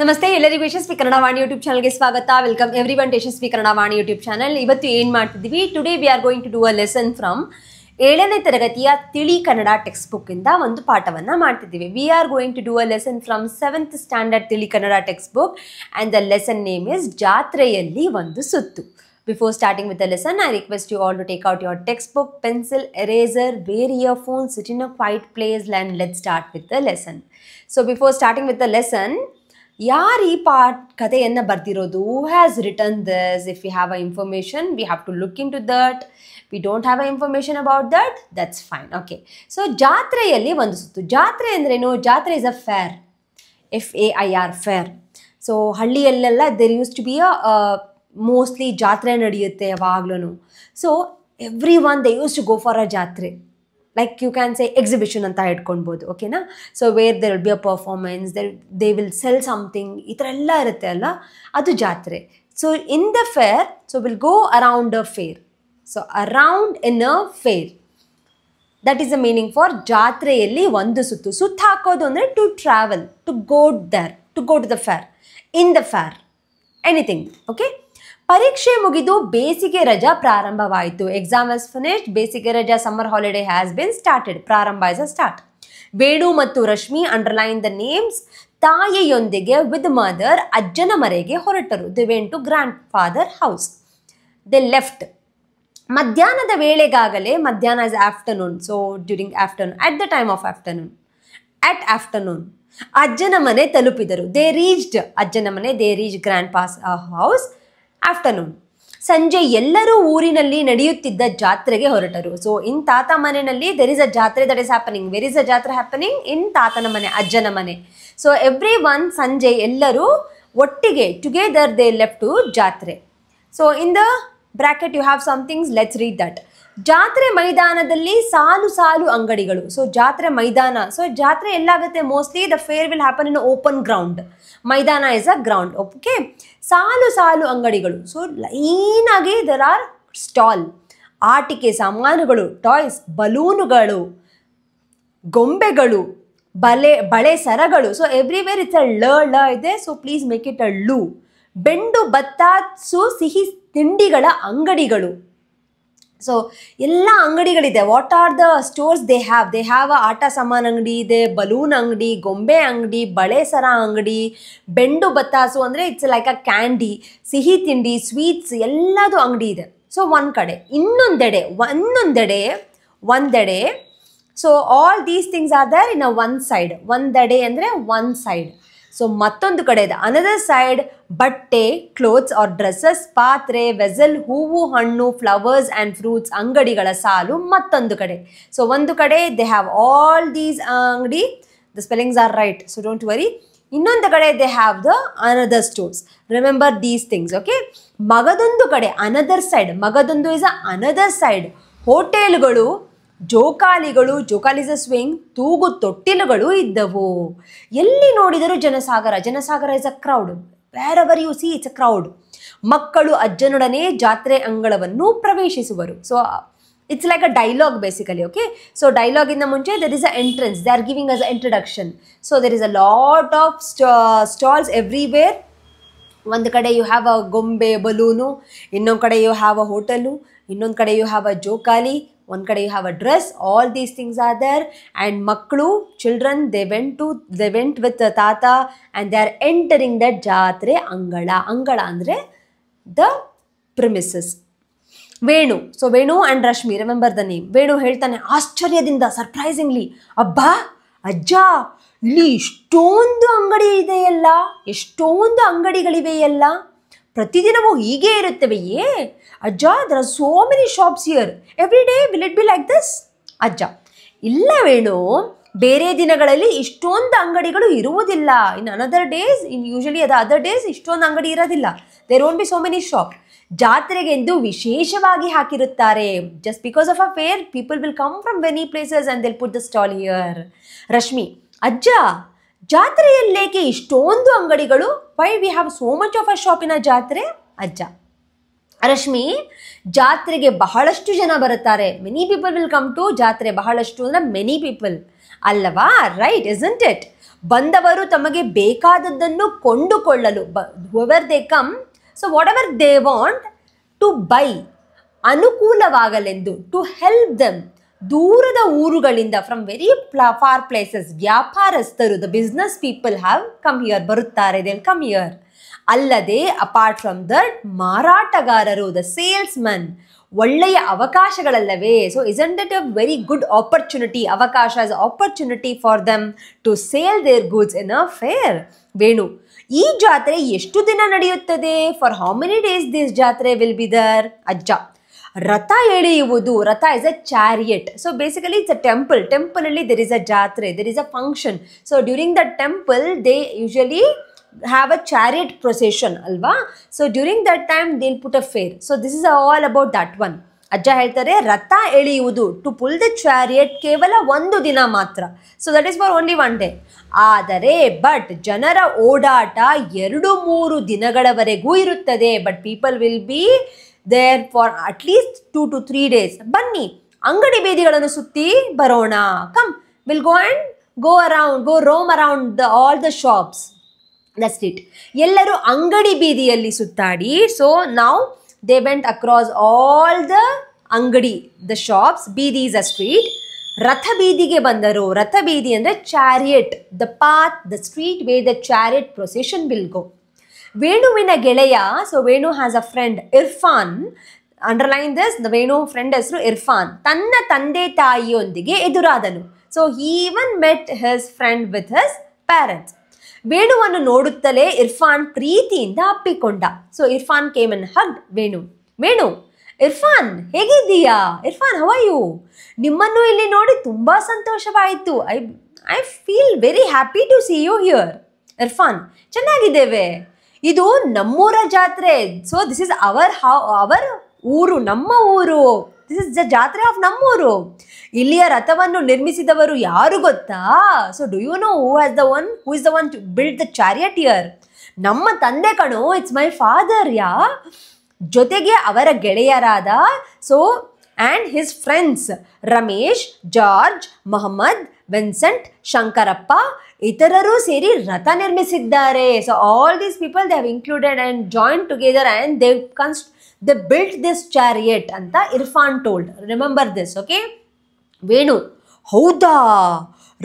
ನಮಸ್ತೆ ಎಲ್ಲರಿಗೂ ಯಶಸ್ವಿ ಕನ್ನಡ ವಾಣಿ ಯೂಟ್ಯೂಬ್ ಚಾನಲ್ಗೆ ಸ್ವಾಗತ. Welcome everyone to Yashasvi Kannada Vani YouTube channel. ಇವತ್ತು ಏನು ಮಾಡ್ತಿದ್ದೀವಿ, today we are going to do a lesson from 7ನೇ ತರಗತಿಯ ತಿಳಿ ಕನ್ನಡ ಟೆಕ್ಸ್ಟ್ ಬುಕ್ ಇಂದ ಒಂದು ಪಾಠವನ್ನು ಮಾಡ್ತಿದ್ದೀವಿ. We are going to do a lesson from 7th standard Tili Kannada textbook and the lesson name is ಜಾತ್ರೆಯಲ್ಲಿ ಒಂದು ಸುತ್ತು. Before starting with the lesson, I request you all to take out your textbook, pencil, eraser, wear earphones, sit in a quiet place and let's start with the lesson. So before starting with the lesson, ಯಾರು ಈ ಕಥೆಯನ್ನು ಬರ್ದಿರೋದು, who has written this? If we have a information, we have to look into that. We don't have a information about that, that's fine. Okay. So ಜಾತ್ರೆಯಲ್ಲಿ ಒಂದು ಸುತ್ತು. ಜಾತ್ರೆ ಅಂದ್ರೇನು? ಜಾತ್ರೆ is a fair. FAIR, fair. So ಹಳ್ಳಿಯಲ್ಲೆಲ್ಲ there used to be a mostly ಜಾತ್ರೆ ನಡೆಯುತ್ತೆ ಯಾವಾಗ್ಲೂ. So every one they use to go for a ಜಾತ್ರೆ, like you can say exhibition ಅಂತ ಇಟ್ಕೊಳ್ಬೋದು. ಓಕೆನಾ? So where there will be a performance, they will sell something, ಈ ಥರ ಎಲ್ಲ ಇರುತ್ತೆ ಅಲ್ಲ, ಅದು ಜಾತ್ರೆ. So in the fair, so will go around a fair. So around in a fair, that is the meaning for ಜಾತ್ರೆಯಲ್ಲಿ ಒಂದು ಸುತ್ತು. ಸುತ್ತು ಹಾಕೋದು ಅಂದರೆ to travel, to go there, to go to the fair, in the fair, anything. Okay. ಪರೀಕ್ಷೆ ಮುಗಿದು ಬೇಸಿಗೆ ರಜಾ ಪ್ರಾರಂಭವಾಯಿತು. ಎಕ್ಸಾಮ್ ಹ್ಯಾಸ್ ಫಿನಿಶ್ಡ್, ಬೇಸಿಗೆ ರಜಾ, summer holiday has been started. ಪ್ರಾರಂಭ ಇಸ್ ಅ ಸ್ಟಾರ್ಟ್. ವೇಣು ಮತ್ತು ರಶ್ಮಿ ಅಂಡರ್ಲೈನ್ ದ ನೇಮ್ಸ್. ತಾಯಿಯೊಂದಿಗೆ ವಿತ್ ಮದರ್ ಅಜ್ಜನ ಮನೆಗೆ ಹೊರಟರು. They went to grandfather house. They left. ಮಧ್ಯಾಹ್ನದ ವೇಳೆಗಾಗಲೇ, ಮಧ್ಯಾಹ್ನ is afternoon, so during afternoon, at the time of afternoon, at afternoon ಅಜ್ಜನ ಮನೆ ತಲುಪಿದರು. ದೇ ರೀಚ್ಡ್, ಅಜ್ಜನ ಮನೆ, they reach grandpa's house afternoon. ಸಂಜೆ ಎಲ್ಲರೂ ಊರಿನಲ್ಲಿ ನಡೆಯುತ್ತಿದ್ದ ಜಾತ್ರೆಗೆ ಹೊರಟರು. ಸೊ ಇನ್ ತಾತ ಮನೆಯಲ್ಲಿ ದೆರ್ ಇಸ್ ಅ ಜಾತ್ರೆ that is happening. Where is a ಜಾತ್ರೆ ಹ್ಯಾಪನಿಂಗ್? ಇನ್ ತಾತನ ಮನೆ, ಅಜ್ಜನ ಮನೆ. ಸೊ ಎವ್ರಿ ಒನ್, ಸಂಜೆ ಎಲ್ಲರೂ ಒಟ್ಟಿಗೆ, together they left to jatre. So in the bracket you have some things, let's read that. ಜಾತ್ರೆ ಮೈದಾನದಲ್ಲಿ ಸಾಲು ಸಾಲು ಅಂಗಡಿಗಳು. ಸೊ ಜಾತ್ರೆ ಮೈದಾನ, ಸೊ ಜಾತ್ರೆ ಎಲ್ಲಾಗುತ್ತೆ? Mostly the fair will happen in open ground. ಮೈದಾನ ಇಸ್ ಅ ಗ್ರೌಂಡ್. ಓಕೆ. ಸಾಲು ಸಾಲು ಅಂಗಡಿಗಳು. ಸೊ ಲೈನಾಗಿ ದೆರ್ ಆರ್ ಸ್ಟಾಲ್. ಆಟಿಕೆ ಸಾಮಾನುಗಳು, ಟಾಯ್ಸ್, ಬಲೂನುಗಳು, ಗೊಂಬೆಗಳು, ಬಳೆ ಸರಗಳು. ಸೊ ಎವ್ರಿವೇರ್ ಇಟ್ಸ್ ಅ ಲ ಇದೆ, so please make it a ಲು. ಬೆಂಡು ಬತ್ತಾಸು ಸಿಹಿ ತಿಂಡಿಗಳ ಅಂಗಡಿಗಳು. ಸೊ ಎಲ್ಲ ಅಂಗಡಿಗಳಿದೆ. What are the stores they have? They have ಆಟ ಸಾಮಾನು ಅಂಗಡಿ ಇದೆ, ಬಲೂನ್ ಅಂಗಡಿ, ಗೊಂಬೆ ಅಂಗಡಿ, ಬಳೆ ಸರ ಅಂಗಡಿ, ಬೆಂಡು ಬತ್ತಾಸು ಅಂದರೆ ಇಟ್ಸ್ ಲೈಕ್ ಅ ಕ್ಯಾಂಡಿ, ಸಿಹಿ ತಿಂಡಿ, ಸ್ವೀಟ್ಸ್, ಎಲ್ಲದು ಅಂಗಡಿ ಇದೆ. ಸೊ ಒಂದು ಕಡೆ. ಒಂದೆಡೆ so all these things are there in a one side. ಒಂದೆಡೆ ಅಂದರೆ ಒನ್ ಸೈಡ್. ಸೊ ಮತ್ತೊಂದು ಕಡೆ ಇದೆ, ಅನದರ್ ಸೈಡ್, ಬಟ್ಟೆ, ಕ್ಲೋತ್ಸ್ ಆರ್ ಡ್ರೆಸ್ಸಸ್, ಪಾತ್ರೆ, ವೆಸಲ್, ಹೂವು, ಹಣ್ಣು, ಫ್ಲವರ್ಸ್ ಆ್ಯಂಡ್ ಫ್ರೂಟ್ಸ್ ಅಂಗಡಿಗಳ ಸಾಲು ಮತ್ತೊಂದು ಕಡೆ. ಸೊ ಒಂದು ಕಡೆ ದೇ ಹ್ಯಾವ್ ಆಲ್ ದೀಸ್ ಅಂಗಡಿ, the spellings are right, so don't worry. ಇನ್ನೊಂದು ಕಡೆ they have the another stores. Remember these things. Okay. ಮಗದೊಂದು ಕಡೆ, ಅನದರ್ ಸೈಡ್, ಮಗದೊಂದು ಇಸ್ ಅ ಅನದರ್ ಸೈಡ್. ಹೋಟೆಲ್ಗಳು, ಜೋಕಾಲಿಗಳು, ಜೋಕಾಲಿಸ್ ಸ್ವಿಂಗ್, ತೂಗು ತೊಟ್ಟಿಲುಗಳು ಇದ್ದವು. ಎಲ್ಲಿ ನೋಡಿದರೂ ಜನಸಾಗರ. ಜನಸಾಗರ is a crowd. Wherever you see it's a crowd. ಮಕ್ಕಳು ಅಜ್ಜನೊಡನೆ ಜಾತ್ರೆ ಅಂಗಳವನ್ನು ಪ್ರವೇಶಿಸುವರು. So it's like a dialogue basically. Okay. So ಡೈಲಾಗಿಂದ ಮುಂಚೆ there is a entrance, they are giving us a introduction. So there is a lot of stalls everywhere. ಒಂದು ಕಡೆ you have ಅ ಗೊಂಬೆ, balloon, ಇನ್ನೊಂದು ಕಡೆ ಯು ಹ್ಯಾವ್ ಅ ಹೋಟೆಲು, ಇನ್ನೊಂದು ಕಡೆ you have ಅ ಜೋಕಾಲಿ, one kade you have a dress. All these things are there, and maklu, children, they went with the tata and they are entering that jatre angala andre the premises. Venu, so Venu and Rashmi, remember the name. Venu ಹೇಳ್ತಾನೆ ಆಶ್ಚರ್ಯದಿಂದ, surprisingly, ಅಬ್ಬಾ ಅಜ್ಜ, ಇಲ್ಲಿ ಎಷ್ಟೊಂದು ಅಂಗಡಿ ಇದೆಯಲ್ಲ, ಎಷ್ಟೊಂದು ಅಂಗಡಿಗಳಿವೆಯಲ್ಲ, ಪ್ರತಿದಿನವೂ ಹೀಗೆ ಇರುತ್ತವೆಯೇ ಅಜ್ಜ? there are so many shops here every day, will it be like this? ಅಜ್ಜ, ಇಲ್ಲ ವೇಣು, ಬೇರೆ ದಿನಗಳಲ್ಲಿ ಇಷ್ಟೊಂದು ಅಂಗಡಿಗಳು ಇರುವುದಿಲ್ಲ. In another days, usually other days ಇಷ್ಟೊಂದು ಅಂಗಡಿ ಇರೋದಿಲ್ಲ. there won't be so many shop. ಜಾತ್ರೆಗೆಂದು ವಿಶೇಷವಾಗಿ ಹಾಕಿರುತ್ತಾರೆ. just because of a fair, people will come from many places and they'll put the stall here. Rashmi, ಅಜ್ಜ, ಜಾತ್ರೆಯಲ್ಲೇಕೆ ಇಷ್ಟೊಂದು ಅಂಗಡಿಗಳು? why we have so much of a shop in a ಜಾತ್ರೆ? ಅಜ್ಜ. ರಶ್ಮಿ, ಜಾತ್ರೆಗೆ ಬಹಳಷ್ಟು ಜನ ಬರುತ್ತಾರೆ. Many people will come to jatre. ಬಹಳಷ್ಟು ಅಂದರೆ ಮೆನಿ ಪೀಪಲ್ ಅಲ್ಲವಾ? Right, isn't it? ಬಂದವರು ತಮಗೆ ಬೇಕಾದದ್ದನ್ನು ಕೊಂಡುಕೊಳ್ಳಲು whoever they come, so whatever they want to buy, ಅನುಕೂಲವಾಗಲೆಂದು, ಟು ಹೆಲ್ಪ್ ದೆಮ್, ದೂರದ ಊರುಗಳಿಂದ ಫ್ರಮ್ ವೆರಿ ಫಾರ್ ಪ್ಲೇಸಸ್, ವ್ಯಾಪಾರಸ್ಥರು, the business people have come here, ಬರುತ್ತಾರೆ, ದೇ ವಿಲ್ ಕಮ್ ಹಿಯರ್. ಅಲ್ಲದೆ ಅಪಾರ್ಟ್ ಫ್ರಮ್ ದಟ್ ಮಾರಾಟಗಾರರು, ದ ಸೇಲ್ಸ್ಮನ್, ಒಳ್ಳೆಯ ಅವಕಾಶಗಳಲ್ಲವೇ. So isn't it a very good opportunity, ಅವಕಾಶ is opportunity for them to sale their goods in a fair. Venu, ಈ ಜಾತ್ರೆ ಎಷ್ಟು ದಿನ ನಡೆಯುತ್ತದೆ? For how many days this ಜಾತ್ರೆ ವಿಲ್ ಬಿ ದರ್? ಅಜ್ಜ, ರಥ ಎಳೆಯುವುದು, ರಥ is a chariot. So basically it's a temple. ಟೆಂಪಲಲ್ಲಿ ದೆರ್ ಇಸ್ ಅ ಜಾತ್ರೆ, there is a function. So during the temple they usually have a chariot procession alva. So during that time they'll put a fair. So this is all about that one. ಅಜ್ಜ ಹೇಳ್ತಾರೆ ರಥ ಎಳೆಯುವುದು, to pull the chariot, ಕೇವಲ ಒಂದು ದಿನ ಮಾತ್ರ. So that is for only one day. ಆದರೆ but ಜನರ ಓಡಾಟ 2-3 ದಿನಗಳವರೆಗೂ ಇರುತ್ತದೆ. But people will be there for at least 2 to 3 days. ಬನ್ನಿ ಅಂಗಡಿ ಬೀದಿಗಳನ್ನು ಸುತ್ತಿ ಬರೋಣ. Come, will go and go roam around all the shops. That's it. ಎಲ್ಲರೂ ಅಂಗಡಿ ಬೀದಿಯಲ್ಲಿ ಸುತ್ತಾಡಿ. ಸೊ ನಾವು they went across all the angadi, the shops. Beedi is a street. ರಥ ಬೀದಿಗೆ ಬಂದರು. ರಥ ಬೀದಿ ಅಂದರೆ chariot, the path, the street way the chariot procession will go. ವೇಣುವಿನ ಗೆಳೆಯ, so Venu has a friend Irfan. Underline this, the Venu friend ಹೆಸರು ಇರ್ಫಾನ್. ತನ್ನ ತಂದೆ ತಾಯಿಯೊಂದಿಗೆ ಎದುರಾದನು. So he even met his friend with his parents. ವೇಣುವನ್ನು ನೋಡುತ್ತಲೇ ಇರ್ಫಾನ್ ಪ್ರೀತಿಯಿಂದ ಅಪ್ಪಿಕೊಂಡ. So Irfan came and hugged Venu. Venu, Irfan ಹೇಗಿದ್ದೀಯಾ? Irfan, how are you? ನಿಮ್ಮನ್ನು ಇಲ್ಲಿ ನೋಡಿ ತುಂಬ ಸಂತೋಷವಾಯಿತು. I feel very happy to see you here. Irfan, ಚೆನ್ನಾಗಿದ್ದೇವೆ. ಇದು ನಮ್ಮೂರ ಜಾತ್ರೆ. ಸೊ ದಿಸ್ ಇಸ್ ಅವರ್ ಊರು, ನಮ್ಮ ಊರು. This is the jatre of ನಮ್ಮೂರು. ಇಲ್ಲಿಯ ರಥವನ್ನು ನಿರ್ಮಿಸಿದವರು ಯಾರು ಗೊತ್ತಾ? So do you know who is the one to build the chariot here? ನಮ್ಮ ತಂದೆ ಕಣೋ, ಇಟ್ಸ್ ಮೈ ಫಾದರ್. ಯಾ, ಜೊತೆಗೆ ಅವರ ಗೆಳೆಯರಾದ and his friends Ramesh, George, Mohammed, Vincent, Shankarappa ಇತರರು ಸೇರಿ ರಥ ನಿರ್ಮಿಸಿದ್ದಾರೆ. So all these people they have included and joint together and they built this chariot ಅಂತ Irfan told. Remember this, okay? Venu, ಹೌದಾ,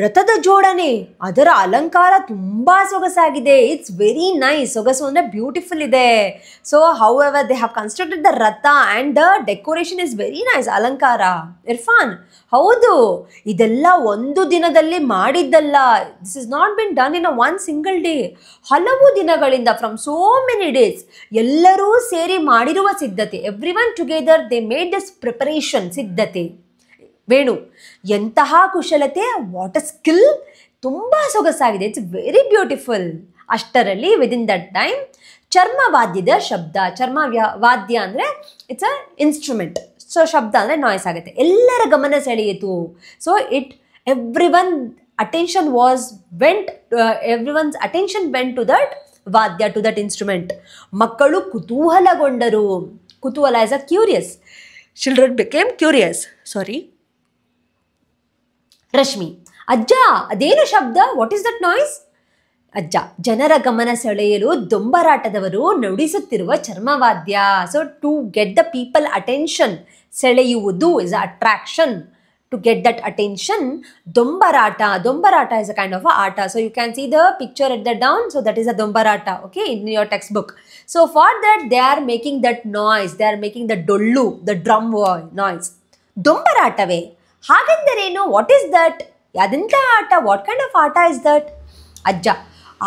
ರಥದ ಜೋಡಣೆ, ಅದರ ಅಲಂಕಾರ ತುಂಬ ಸೊಗಸಾಗಿದೆ. It's very nice. ಸೊಗಸು ಅಂದರೆ ಬ್ಯೂಟಿಫುಲ್ ಇದೆ. So however they have constructed the ratha and the decoration is very nice. ಅಲಂಕಾರ. ಇರ್ಫಾನ್, ಹೌದು, ಇದೆಲ್ಲ ಒಂದು ದಿನದಲ್ಲಿ ಮಾಡಿದ್ದಲ್ಲ. This is not been done in a one single day. ಹಲವು ದಿನಗಳಿಂದ, ಫ್ರಮ್ ಸೋ ಮೆನಿ ಡೇಸ್, ಎಲ್ಲರೂ ಸೇರಿ ಮಾಡಿರುವ ಸಿದ್ಧತೆ. Every one together they made this preparation, ಸಿದ್ಧತೆ. ವೇಣು, ಎಂತಹ ಕುಶಲತೆ, ವಾಟ್ ಅ ಸ್ಕಿಲ್, ತುಂಬ ಸೊಗಸಾಗಿದೆ. It's very beautiful. ಅಷ್ಟರಲ್ಲಿ ವಿದಿನ್ ದಟ್ ಟೈಮ್ ಚರ್ಮವಾದ್ಯದ ಶಬ್ದ. ವಾದ್ಯ ಅಂದರೆ ಇಟ್ಸ್ ಅ ಇನ್ಸ್ಟ್ರೂಮೆಂಟ್. ಸೊ ಶಬ್ದ ಅಂದರೆ ನಾಯ್ಸ್ ಆಗುತ್ತೆ. ಎಲ್ಲರ ಗಮನ ಸೆಳೆಯಿತು. So everyone's attention went to that vadya, to that instrument. ಮಕ್ಕಳು ಕುತೂಹಲಗೊಂಡರು. ಕುತೂಹಲ is a curious. Children became curious. Sorry. Rashmi, ಅಜ್ಜ, ಅದೇನು ಶಬ್ದ? What is that noise? ಅಜ್ಜ, ಜನರ ಗಮನ ಸೆಳೆಯಲು ದೊಂಬರಾಟದವರು ನುಡಿಸುತ್ತಿರುವ ಚರ್ಮವಾದ್ಯ. So to get the people attention, ಸೆಳೆಯುವುದು is attraction. To get that attention, Dombarata. Dombarata is a kind of a arta. So you can see the picture at the down. So that is a Dombarata, okay, in your textbook. So for that they are making that noise. They are making the dollu, the drum noise. Dombaratave. Hagendareno, what is that? Yadinta arta. What kind of arta is that? Ajja,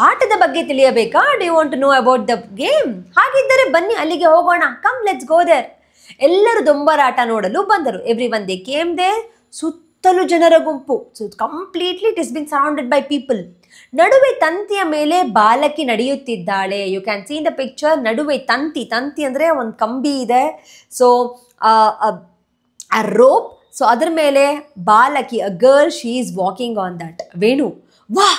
ಆಟದ ಬಗ್ಗೆ ತಿಳಿಯಬೇಕಾ? Do you want to know about the game? ಹಾಗಿದ್ದರೆ ಬನ್ನಿ ಅಲ್ಲಿಗೆ ಹೋಗೋಣ. Come, let's go there. ಎಲ್ಲರೂ ದೊಂಬರಾಟ ನೋಡಲು ಬಂದರು. Everyone they came there. ಸುತ್ತಲೂ ಜನರ ಗುಂಪು. So completely it is been surrounded by people. ನಡುವೆ ತಂತಿಯ ಮೇಲೆ ಬಾಲಕಿ ನಡೆಯುತ್ತಿದ್ದಾಳೆ. You can see in the picture. ನಡುವೆ ತಂತಿ ಅಂದರೆ ಒಂದು ಕಂಬಿ ಇದೆ. ಸೊ ಆ ರೋಪ್. ಸೊ ಅದ್ರ ಮೇಲೆ ಬಾಲಕಿ, a girl, she is walking on that. Venu, wow,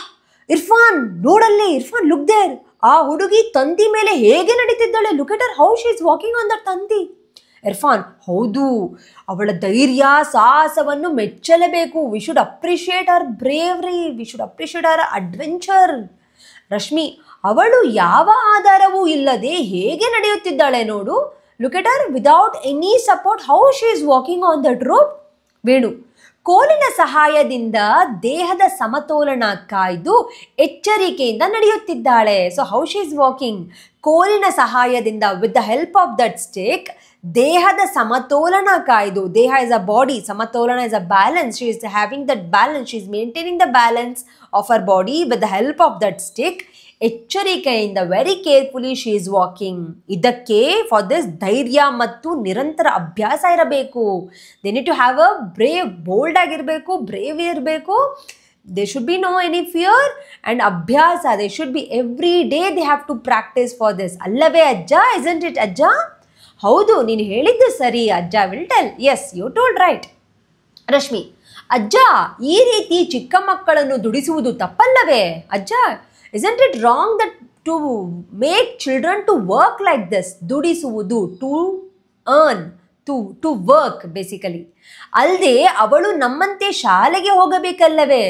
Irfan ನೋಡಲ್ಲಿ. Irfan, look there. ಆ ಹುಡುಗಿ ತಂತಿ ಮೇಲೆ ಹೇಗೆ ನಡೀತಿದ್ದಾಳೆ. Look at her, how she is walking on that tanti. Irfan, ಹೌದು, ಅವಳ ಧೈರ್ಯ ಸಾಹಸವನ್ನು ಮೆಚ್ಚಲೇಬೇಕು. We should appreciate our bravery, we should appreciate our adventure. Rashmi, ಅವಳು ಯಾವ ಆಧಾರವೂ ಇಲ್ಲದೆ ಹೇಗೆ ನಡೆಯುತ್ತಿದ್ದಾಳೆ ನೋಡು. Look at her without any support, how she is walking on that rope. Venu, ಕೋಲಿನ ಸಹಾಯದಿಂದ ದೇಹದ ಸಮತೋಲನ ಕಾಯ್ದು ಎಚ್ಚರಿಕೆಯಿಂದ ನಡೆಯುತ್ತಿದ್ದಾಳೆ. So how she is walking? ಕೋಲಿನ ಸಹಾಯದಿಂದ, with the help of that stick, ದೇಹದ ಸಮತೋಲನ ಕಾಯ್ದು. ದೇಹ ಇಸ್ ಅ ಬಾಡಿ, ಸಮತೋಲನ is a balance. She is having that balance, she is maintaining the balance of her body with the help of that stick. ಎಚ್ಚರಿಕೆಯಿಂದ, very carefully she is walking. ಇದಕ್ಕೆ for this ಧೈರ್ಯ ಮತ್ತು ನಿರಂತರ ಅಭ್ಯಾಸ ಇರಬೇಕು. They need to have a brave, bold ಆಗಿರಬೇಕು, brave ಇರಬೇಕು. They should be no any fear and abhyasa. They should be every day they have to practice for this. ಅಲ್ಲವೇ ಅಜ್ಜ? ಇಸಂಟ್ ಇಟ್ ಅಜ್ಜ? ಹೌದು, ನೀನು ಹೇಳಿದ್ದು ಸರಿ ಅಜ್ಜ. Will tell. Yes, you told right. Rashmi, ಅಜ್ಜ, ಈ ರೀತಿ ಚಿಕ್ಕ ಮಕ್ಕಳನ್ನು ದುಡಿಸುವುದು ತಪ್ಪಲ್ಲವೇ ಅಜ್ಜ? Isn't it wrong that to make children to work like this? ದುಡಿಸುವುದು, to earn, to work basically. ಅಲ್ಲದೆ ಅವಳು ನಮ್ಮಂತೆ ಶಾಲೆಗೆ ಹೋಗಬೇಕಲ್ಲವೇ?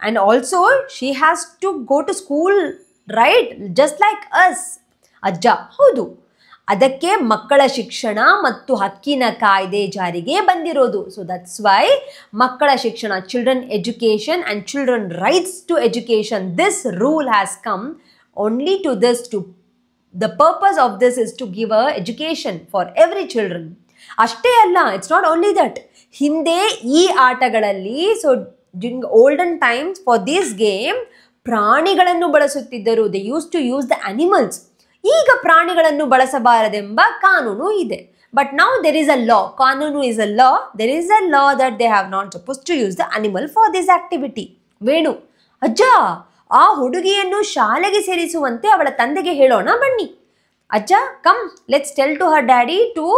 And also she has to go to school, right? Just like us. ಅಜ್ಜ, ಹೌದು, ಅದಕ್ಕೆ ಮಕ್ಕಳ ಶಿಕ್ಷಣ ಮತ್ತು ಹಕ್ಕಿನ ಕಾಯ್ದೆ ಜಾರಿಗೆ ಬಂದಿರೋದು. ಸೊ ದಟ್ಸ್ ವೈ ಮಕ್ಕಳ ಶಿಕ್ಷಣ, children education and children rights to education, this rule has come only to this. To the purpose of this is to give a education for every children. ಅಷ್ಟೇ ಅಲ್ಲ, ಇಟ್ಸ್ ನಾಟ್ ಓನ್ಲಿ ದಟ್. ಹಿಂದೆ ಈ ಆಟಗಳಲ್ಲಿ, so during olden times for this game, ಪ್ರಾಣಿಗಳನ್ನು ಬಳಸುತ್ತಿದ್ದರು. They use to use the animals. ಈಗ ಪ್ರಾಣಿಗಳನ್ನು ಬಳಸಬಾರದೆಂಬ ಕಾನೂನು ಇದೆ. But now there is a law. ಕಾನೂನು is a law. There is a law that they have not suppose to use the animal for this activity. Venu, ಅಜ್ಜ, ಆ ಹುಡುಗಿಯನ್ನು ಶಾಲೆಗೆ ಸೇರಿಸುವಂತೆ ಅವಳ ತಂದೆಗೆ ಹೇಳೋಣ ಬನ್ನಿ. ಅಜ್ಜ, come, let's tell to her daddy to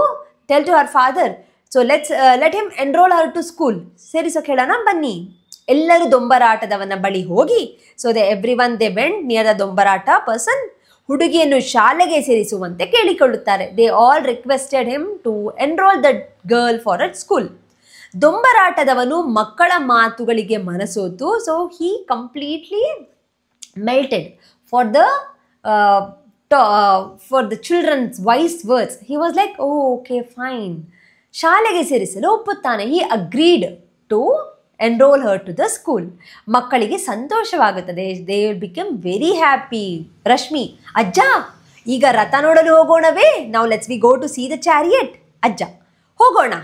tell to her father. So let him enroll her to school. ಸೇರಿಸೋಕೆ ಹೇಳೋಣ ಬನ್ನಿ. ಎಲ್ಲರೂ ದೊಂಬರಾಟದವನ ಬಳಿ ಹೋಗಿ, so every one they went near the dombarata person. ಹುಡುಗಿಯನ್ನು ಶಾಲೆಗೆ ಸೇರಿಸುವಂತೆ ಕೇಳಿಕೊಳ್ಳುತ್ತಾರೆ. They all requested him to enroll the girl for at school. ದೊಂಬರಾಟದವನು ಮಕ್ಕಳ ಮಾತುಗಳಿಗೆ ಮನಸೋತು. So he completely melted for the children's wise words. He was like, O okay fine. ಶಾಲೆಗೆ ಸೇರಿಸಲು ಒಪ್ಪುತ್ತಾನೆ. He agreed to enroll her to the school. ಮಕ್ಕಳಿಗೆ ಸಂತೋಷವಾಗುತ್ತದೆ. They will become very happy. Rashmi, ಅಜ್ಜ, ಈಗ ರಥ ನೋಡಲು ಹೋಗೋಣವೇ? ನಾವು let's we go to see the chariot. ಅಜ್ಜ, ಹೋಗೋಣ.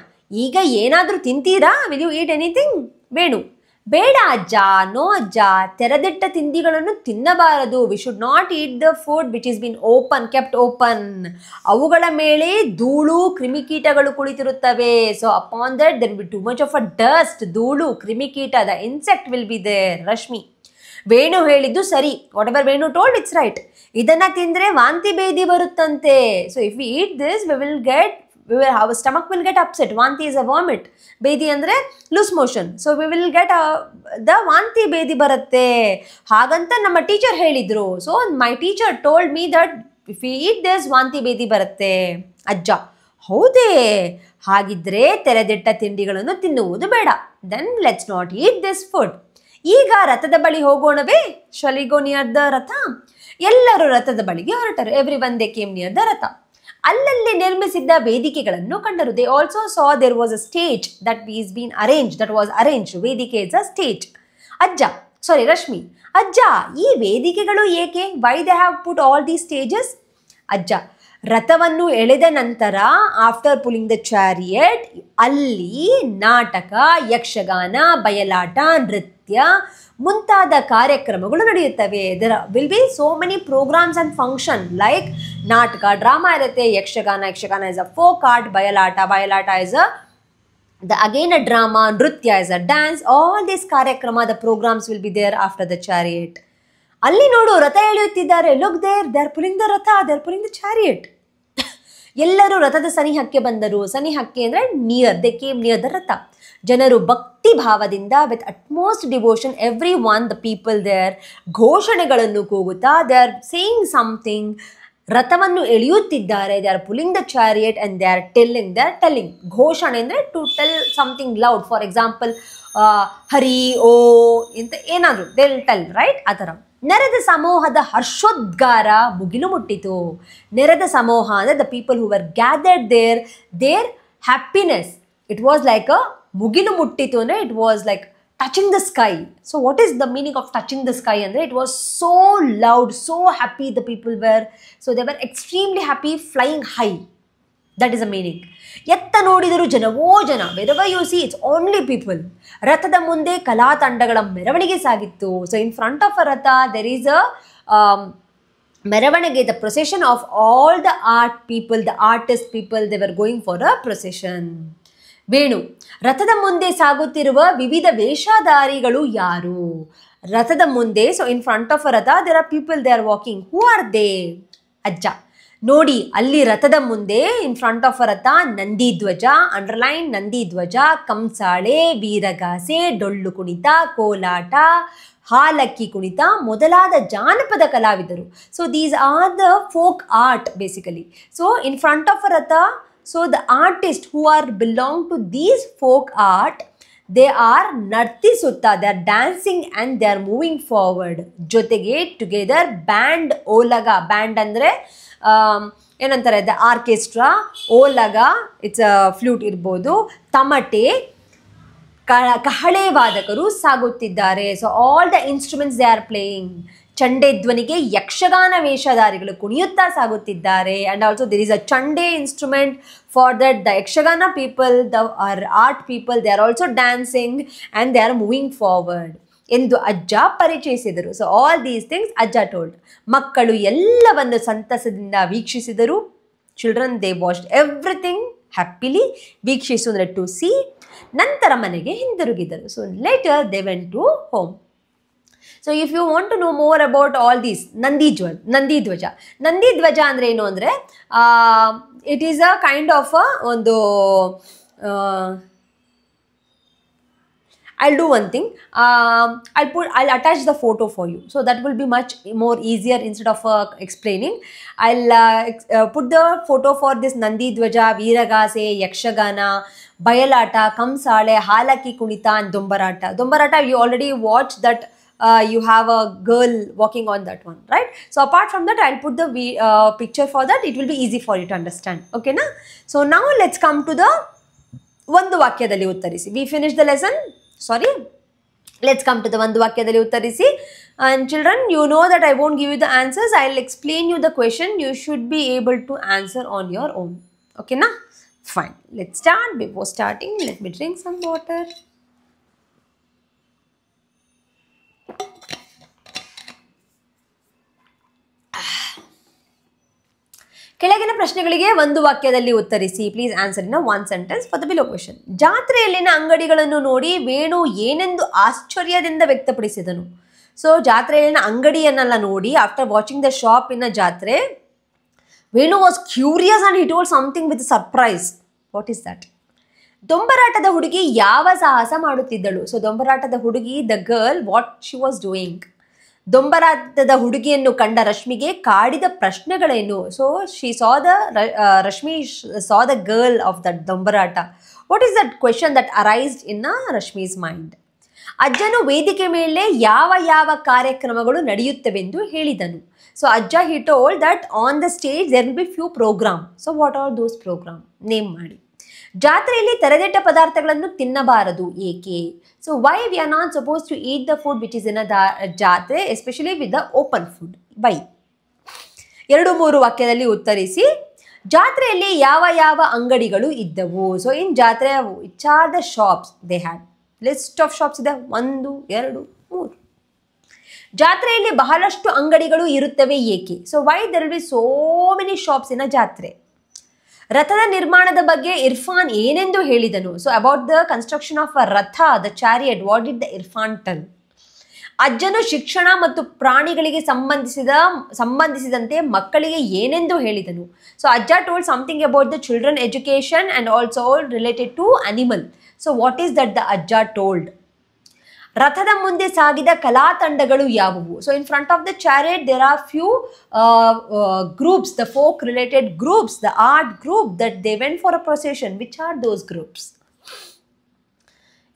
ಈಗ ಏನಾದರೂ ತಿಂತೀರಾ? Will you eat anything? Venu, ಬೇಡ ಅಜ್ಜ, ನೋ ಅಜ್ಜ, ತೆರೆದಿಟ್ಟ ತಿಂಡಿಗಳನ್ನು ತಿನ್ನಬಾರದು. We should not eat the food which is been open, kept open. ಅವುಗಳ ಮೇಲೆ ಧೂಳು, ಕ್ರಿಮಿಕೀಟಗಳು ಕುಳಿತಿರುತ್ತವೆ. So upon that there will be too much of a dust. ಧೂಳು, ಕ್ರಿಮಿಕೀಟ, the insect will be there. Rashmi, Venu ಹೇಳಿದ್ದು ಸರಿ. Whatever Venu told, it's right. ಇದನ್ನ ತಿಂದರೆ ವಾಂತಿ ಭೇದಿ ಬರುತ್ತಂತೆ. So if we eat this our stomach will get upset. Vanti is a vomit. Bedi andre loose motion. So we will get the vanti bedi baratte. Haganta nama teacher helidru. So my teacher told me that if we eat this, vanti bedi baratte. Ajja, ಹೌದೇ? ಹಾಗಿದ್ರೆ ತೆರೆದಿಟ್ಟ ತಿಂಡಿಗಳನ್ನು ತಿನ್ನುವುದು ಬೇಡ. Then let's not eat this food. ಈಗ ರಥದ ಬಳಿ ಹೋಗೋಣವೇ? Shall we go near the ರಥ? ಎಲ್ಲರೂ ರಥದ ಬಳಿಗೆ ಹೊರಟರು. Everyone they came near the ರಥ. ಅಲ್ಲಲ್ಲಿ ನಿರ್ಮಿಸಿದ್ದ ವೇದಿಕೆಗಳನ್ನು ಕಂಡರು. They also saw there was a stage that is been arrange. That was arrange. Vedike is a stage. Rashmi, ಅಜ್ಜ, ಈ ವೇದಿಕೆಗಳು ಏಕೆ? Why they have put all the stages? ಅಜ್ಜ, ರಥವನ್ನು ಎಳೆದ ನಂತರ ಆಫ್ಟರ್ ಪುಲಿಂಗ್ ದ ಚಾರಿಯಟ್, ಅಲ್ಲಿ ನಾಟಕ, ಯಕ್ಷಗಾನ, ಬಯಲಾಟ, ನೃತ್ಯ ಮುಂತಾದ ಕಾರ್ಯಕ್ರಮಗಳು ನಡೆಯುತ್ತವೆ. There will be so many programmes and function like nataka, drama ಇರುತ್ತೆ. Yakshagana is a folk art. Bayalata is again a drama. ನೃತ್ಯ is a dance. All this ಕಾರ್ಯಕ್ರಮ, the programs will be there after the chariot. ಅಲ್ಲಿ ನೋಡು, ರಥ ಎಳೆಯುತ್ತಿದ್ದಾರೆ. Look there, they are pulling the ratha, they are pulling the chariot. ಎಲ್ಲರೂ ರಥದ ಸನಿಹಕ್ಕೆ ಬಂದರು. ಸನಿಹಕ್ಕೆ ಅಂದರೆ near. They came near the ratha. ಜನರು ಭಕ್ತಿ ಭಾವದಿಂದ with atmost devotion, every one, the people there, ಘೋಷಣೆಗಳನ್ನು ಕೂಗುತ್ತಾ, ದೇ ಆರ್ ಸೇಯಿಂಗ್ ಸಮಥಿಂಗ್. ರಥವನ್ನು ಎಳೆಯುತ್ತಿದ್ದಾರೆ. They are pulling the chariot and they are telling ಘೋಷಣೆ ಅಂದರೆ to tell something loud. For example Hari ಓ ಅಂತ ಏನಾದರೂ ದೇ ವಿಲ್ ಟೆಲ್, ರೈಟ್? ಆ ಥರ. ನೆರೆದ ಸಮೂಹದ ಹರ್ಷೋದ್ಗಾರ ಮುಗಿಲು ಮುಟ್ಟಿತು. ನೆರೆದ ಸಮೂಹ ಅಂದರೆ the people who were gathered there happiness, it was like a ಮುಗಿಲು ಮುಟ್ಟಿತು ಅಂದರೆ it was like touching the sky. So what is the meaning of touching the sky? And it was so loud, so happy the people were. So they were extremely happy, flying high. That is the meaning. ಎತ್ತ ನೋಡಿದರು ಜನವೋ ಜನ. wherever you see, it's only people. ರಥದ ಮುಂದೆ ಕಲಾ ತಂಡಗಳ ಮೆರವಣಿಗೆ ಸಾಗಿತ್ತು. So in front of a ratha there is a ಮೆರವಣಿಗೆ, the procession of all the art people, the artist people, they were going for a procession. Venu, ರಥದ ಮುಂದೆ ಸಾಗುತ್ತಿರುವ ವಿವಿಧ ವೇಷಧಾರಿಗಳು ಯಾರು? ರಥದ ಮುಂದೆ, so in front of a ratha there are people, they are walking. Who are they? ಅಜ್ಜ. ನೋಡಿ ಅಲ್ಲಿ ರಥದ ಮುಂದೆ ಇನ್ ಫ್ರಂಟ್ ಆಫ್ ಅ ರಥ ನಂದಿ ಧ್ವಜ, ಅಂಡರ್ಲೈನ್ ನಂದಿ ಧ್ವಜ, ಕಂಸಾಳೆ, ವೀರಗಾಸೆ, ಡೊಳ್ಳು ಕುಣಿತ, ಕೋಲಾಟ, ಹಾಲಕ್ಕಿ ಕುಣಿತ ಮೊದಲಾದ ಜಾನಪದ ಕಲಾವಿದರು. So these are the folk art basically. So in front of a ರಥ, so the artists who are belong to these folk art, they are nartisutta, they are dancing and they are moving forward. ಜೊತೆಗೆ together band ಓಲಗ, band ಅಂದರೆ ಏನಂತಾರೆ, the orchestra, ಓಲಗ it's flute ಇರ್ಬೋದು, ತಮಟೆ, ಕಹಳೆ ವಾದಕರು ಸಾಗುತ್ತಿದ್ದಾರೆ. So all the instruments they are playing. ಚಂಡೆ ಧ್ವನಿಗೆ ಯಕ್ಷಗಾನ ವೇಷಧಾರಿಗಳು ಕುಣಿಯುತ್ತಾ ಸಾಗುತ್ತಿದ್ದಾರೆ. And also there is a chande instrument for that the Yakshagana people, the art people, they are also dancing and they are moving forward ಎಂದು ಅಜ್ಜ ಪರಿಚಯಿಸಿದರು. So all these things ajja told. ಮಕ್ಕಳು ಎಲ್ಲವನ್ನು ಸಂತಸದಿಂದ ವೀಕ್ಷಿಸಿದರು. Children they watched everything happily. ವೀಕ್ಷಿಸು ಅಂದರೆ to see. ನಂತರ ಮನೆಗೆ ಹಿಂದಿರುಗಿದರು. So later they went to home. So if you want to know more about all these, Nandi ಧ್ವಜ ಅಂದರೆ ಏನು ಅಂದರೆ, it is a kind of ಒಂದು I'll do one thing. I'll attach the photo for you, so that will be much more easier instead of explaining. I'll put the photo for this Nandi Dwaja, Veeragase, Yakshagana, Bayalata, Kamsale, Halaki Kunita, and Dombarata. Dombarata, you already watched that. You have a girl walking on that one, right? So apart from that, I'll put the picture for that. It will be easy for you to understand. Okay na? So now let's come to the ಒಂದು ವಾಕ್ಯದಲ್ಲಿ ಉತ್ತರಿಸಿ. We finished the lesson. Sorry. Let's come to the ಒಂದು ವಾಕ್ಯದಲ್ಲಿ ಉತ್ತರಿಸಿ. And children, you know that I won't give you the answers. I'll explain you the question. You should be able to answer on your own. Okay na? Fine. Let's start. Before starting, let me drink some water. ಕೆಳಗಿನ ಪ್ರಶ್ನೆಗಳಿಗೆ ಒಂದು ವಾಕ್ಯದಲ್ಲಿ ಉತ್ತರಿಸಿ. Please answer in one sentence for the below question. ಜಾತ್ರೆಯಲ್ಲಿನ ಅಂಗಡಿಗಳನ್ನು ನೋಡಿ ವೇಣು ಏನೆಂದು ಆಶ್ಚರ್ಯದಿಂದ ವ್ಯಕ್ತಪಡಿಸಿದನು. ಸೊ ಜಾತ್ರೆಯಲ್ಲಿನ ಅಂಗಡಿಯನ್ನೆಲ್ಲ ನೋಡಿ, after watching the shop in a jatre, Venu was curious and he told something with surprise. What is that? ದೊಂಬರಾಟದ ಹುಡುಗಿ ಯಾವ ಸಾಹಸ ಮಾಡುತ್ತಿದ್ದಳು? ಸೊ ದೊಂಬರಾಟದ ಹುಡುಗಿ, the girl, what she was doing. ದೊಂಬರಾಟದ ಹುಡುಗಿಯನ್ನು ಕಂಡ ರಶ್ಮಿಗೆ ಕಾಡಿದ ಪ್ರಶ್ನೆಗಳೇನು? So she saw the Rashmi saw the girl of that dombarata. What is that question that arised in Rashmi's mind? ಅಜ್ಜನು ವೇದಿಕೆ ಮೇಲೆ ಯಾವ ಯಾವ ಕಾರ್ಯಕ್ರಮಗಳು ನಡೆಯುತ್ತವೆಂದು ಹೇಳಿದನು. So ajja he told that on the stage there will be few program. So what are those program? Name ಮಾಡಿ. ಜಾತ್ರೆಯಲ್ಲಿ ತೆರೆದಿಟ್ಟ ಪದಾರ್ಥಗಳನ್ನು ತಿನ್ನಬಾರದು, ಏಕೆ? So why we are not suppose to eat the food which is in a jatre, especially with the open food. Why? 2-3 ವಾಕ್ಯದಲ್ಲಿ ಉತ್ತರಿಸಿ. ಜಾತ್ರೆಯಲ್ಲಿ ಯಾವ ಯಾವ ಅಂಗಡಿಗಳು ಇದ್ದವು? So in jatre which are the shops they had? List of shops ಇದೆ, 1, 2, 3. ಜಾತ್ರೆಯಲ್ಲಿ ಬಹಳಷ್ಟು ಅಂಗಡಿಗಳು ಇರುತ್ತವೆ, ಏಕೆ? So why there will be so many shops in a jatre. ರಥದ ನಿರ್ಮಾಣದ ಬಗ್ಗೆ ಇರ್ಫಾನ್ ಏನೆಂದು ಹೇಳಿದನು? So about the construction of a ratha, the chariot, what did the Irfan tell? ಅಜ್ಜನು ಶಿಕ್ಷಣ ಮತ್ತು ಪ್ರಾಣಿಗಳಿಗೆ ಸಂಬಂಧಿಸಿದಂತೆ ಮಕ್ಕಳಿಗೆ ಏನೆಂದು ಹೇಳಿದನು? So ajja told something about the children education and also related to animal. So what is that the ajja told? ರಥದ ಮುಂದೆ ಸಾಗಿದ ಕಲಾ ತಂಡಗಳು ಯಾವುವು? So in front of the chariot there are few groups, the folk related groups, the art group that they went for a procession. Which are those groups?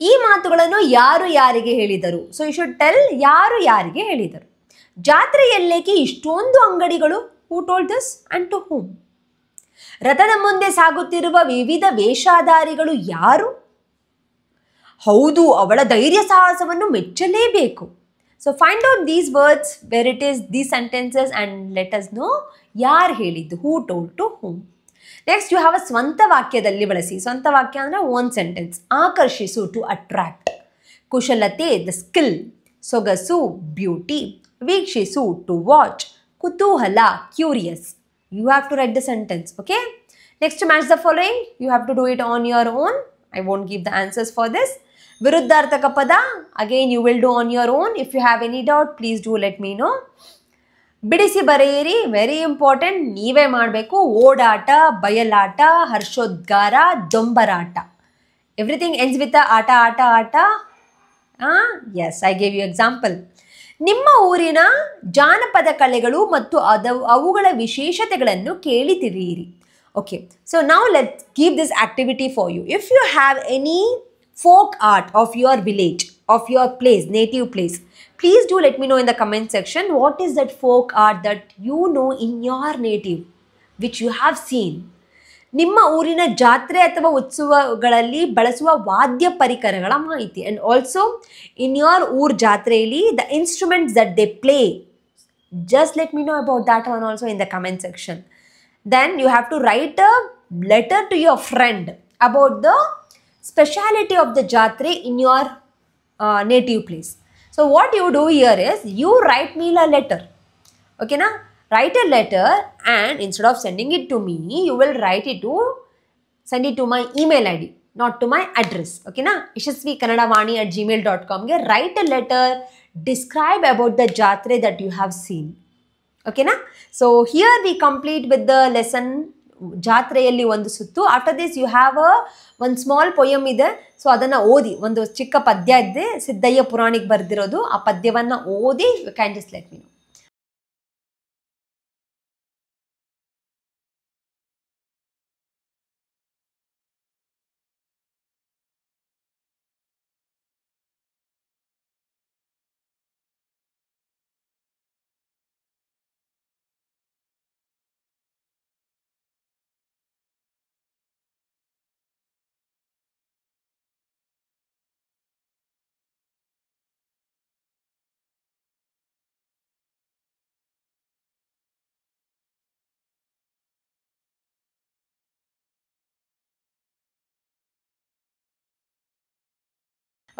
ಈ ಮಾತುಗಳನ್ನು ಯಾರು ಯಾರಿಗೆ ಹೇಳಿದರು? ಸೊ ಯು ಶುಡ್ ಟೆಲ್ ಯಾರು ಯಾರಿಗೆ ಹೇಳಿದರು. ಜಾತ್ರೆಯಲ್ಲೇಕೆ ಇಷ್ಟೊಂದು ಅಂಗಡಿಗಳು? Who told this and to whom? ರಥದ ಮುಂದೆ ಸಾಗುತ್ತಿರುವ ವಿವಿಧ ವೇಷಧಾರಿಗಳು ಯಾರು? ಹೌದು, ಅವಳ ಧೈರ್ಯ ಸಾಹಸವನ್ನು ಮೆಚ್ಚಲೇಬೇಕು. So find out these words where it is these sentences and let us know ಯಾರು ಹೇಳಿದ್ದು. Who told to whom. Next you have a ಸ್ವಂತ ವಾಕ್ಯದಲ್ಲಿ ಬಳಸಿ. ಸ್ವಂತ ವಾಕ್ಯ ಅಂದರೆ ಓನ್ ಸೆಂಟೆನ್ಸ್. ಆಕರ್ಷಿಸು, ಟು ಅಟ್ರಾಕ್ಟ್. ಕುಶಲತೆ, ದ ಸ್ಕಿಲ್. ಸೊಗಸು, ಬ್ಯೂಟಿ. ವೀಕ್ಷಿಸು, ಟು ವಾಚ್. ಕುತೂಹಲ, curious. You have to write the sentence, okay? Next, to match the following, you have to do it on your own. I won't give the answers for this. Viruddharthaka pada, again you will do on your own. If you have any doubt, please do let me know. Bidisi bareyiri, very important. Neeve ಮಾಡಬೇಕು. ಓಡಾಟ, ಬಯಲಾಟ, ಹರ್ಷೋದ್ಗಾರ, ಜೊಂಬರಾಟ. Everything ends with a ಆಟ. Yes, I gave you example. ನಿಮ್ಮ ಊರಿನ ಜಾನಪದ ಕಲೆಗಳು ಮತ್ತು ಅವುಗಳ ವಿಶೇಷತೆಗಳನ್ನು ಕೇಳಿ ತಿಳಿಯಿರಿ. Okay, so now let's give this activity for you. If you have any folk art of your village, of your place, native place, please do let me know in the comment section what is that folk art that you know in your native, which you have seen. ನಿಮ್ಮ ಊರಿನ ಜಾತ್ರೆ ಅಥವಾ ಉತ್ಸವಗಳಲ್ಲಿ ಬಳಸುವ ವಾದ್ಯ ಪರಿಕರಗಳ ಮಾಹಿತಿ. And also in your ಊರ್ ಜಾತ್ರೆಯಲ್ಲಿ the instruments that they play, just let me know about that one also in the comment section. Then you have to write a letter to your friend about the speciality of the jatre in your native place. So what you do here is you write me a letter. ಓಕೆನಾ? Write a letter and instead of sending it to me, you will send it to my email ID, not to my address. Okay na? yashasvikanadavani@gmail.com ge write a letter, describe about the jatre that you have seen. Okay na? So here we complete with the lesson ಜಾತ್ರೆಯಲ್ಲಿ ಒಂದು ಸುತ್ತು. After this you have ಒಂದು small poem ಇದೆ. So ಅದನ್ನು ಓದಿ, ಒಂದು ಚಿಕ್ಕ ಪದ್ಯ ಇದೆ ಸಿದ್ದಯ್ಯ ಪುರಾಣಿಗೆ ಬರೆದಿರೋದು. ಆ ಪದ್ಯವನ್ನು ಓದಿ you can just let me know.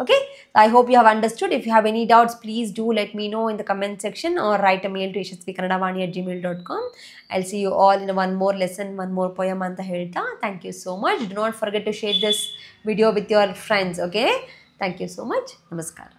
Okay, so I hope you have understood. If you have any doubts, please do let me know in the comment section or write a mail to yashasvikanadavani@gmail.com. I'll see you all in one more lesson, one more poem anta helta. Thank you so much. Do not forget to share this video with your friends, okay? Thank you so much. Namaskar.